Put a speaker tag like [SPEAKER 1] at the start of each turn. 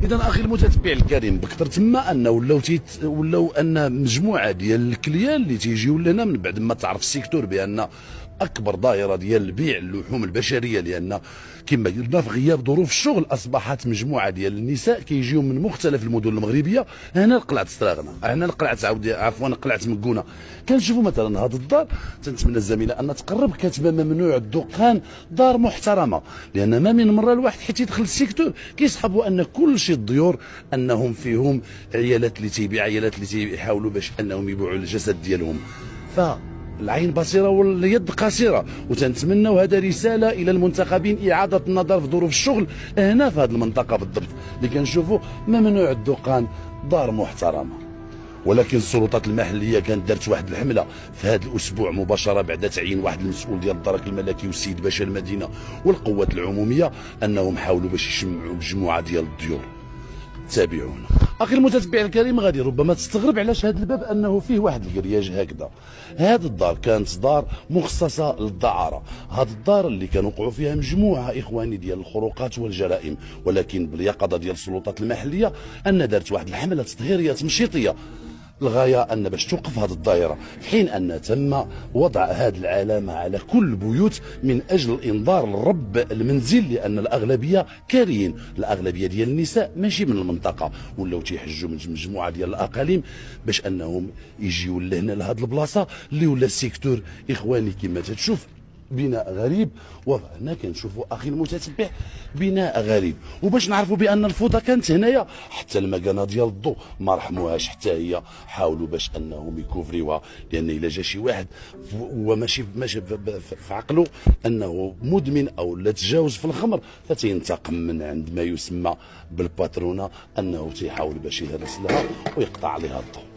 [SPEAKER 1] اذا اخي المتتبع الكريم بكثر تما ان ولاو ان مجموعه ديال الكليان اللي تيجيو لهنا من بعد ما تعرف السيكتور بان اكبر ظاهره ديال بيع اللحوم البشريه، لان كما قلنا في غياب ظروف الشغل اصبحت مجموعه ديال النساء كيجيو من مختلف المدن المغربيه هنا لقلعه ستراغنا، هنا لقلعه قلعه مكونه. كنشوفوا مثلا هذا الدار، تنتمنى الزميله ان تقرب، كاتبه ممنوع الدخان، دار محترمه، لان ما من مره الواحد حيت يدخل السيكتور كيصحبوا ان كل شيء الضيور انهم فيهم عيالات اللي تيبيع، عيالات اللي تيحاولوا باش انهم يبيعوا الجسد ديالهم. العين بصيره واليد قصيره، وتنتمنوا هذا رساله الى المنتخبين اعاده النظر في ظروف الشغل هنا في هذه المنطقه بالضبط اللي كنشوفوا ممنوع الدخان، دار محترمه. ولكن السلطات المحليه كانت دارت واحد الحمله في هذا الاسبوع مباشره بعد تعيين واحد المسؤول ديال الدرك الملكي والسيد باشا المدينه والقوات العموميه انهم حاولوا باش يجمعوا مجموعه ديال الديور. تابعونا. اخي المتتبع الكريم، غادي ربما تستغرب علاش هذا الباب انه فيه واحد الكرياج هكذا. هذه الدار كانت دار مخصصه للدعاره، هذه الدار اللي كانوا وقعوا فيها مجموعه اخواني ديال الخروقات والجرائم، ولكن باليقظه ديال السلطات المحليه ان دارت واحد الحمله تطهيريه تمشيطيه، الغايه ان باش توقف هذه الدائره، في حين ان تم وضع هذه العلامه على كل البيوت من اجل الانذار لرب المنزل، لان الاغلبيه كارهين، الاغلبيه ديال النساء ماشي من المنطقه، ولاو تيحجوا من مجموعه ديال الاقاليم باش انهم يجيو لهنا لهذه البلاصه اللي ولا السيكتور اخواني كما تتشوف بناء غريب. وهنا كنشوفوا اخي المتتبع بناء غريب، وباش نعرفوا بان الفوضى كانت هنايا حتى المكانه ديال الضوء ما رحموهاش حتى هي، حاولوا باش انهم يكوفريوها، لان الا جا شي واحد وماشي ماشي في عقله انه مدمن او لا تجاوز في الخمر فتينتقم من عند ما يسمى بالباترونه، انه تيحاول باش يهرس لها ويقطع عليها الضوء.